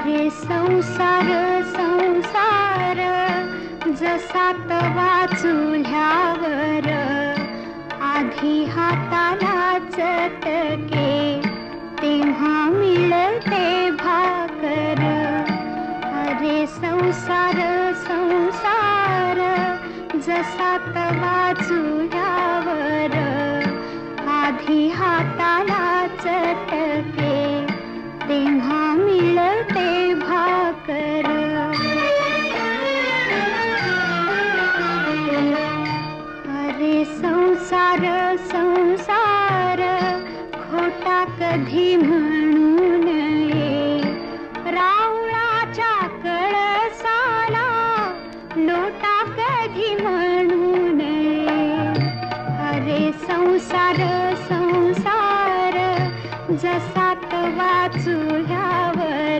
अरे संसार संसार जसा तवा चुल्यावर आधी हाताला चटके तेव्हा मिळते भाकर. अरे संसार संसार जसा तवा चुल्यावर आधी हाताला चटके तेव्हा मिळते भाकर. अरे संसार संसार खोटा कधी म्हणू नये, रावळाच्या कळसाला लोटा कधी म्हणू नये. अरे संसार संसार जसा तवा चुल्या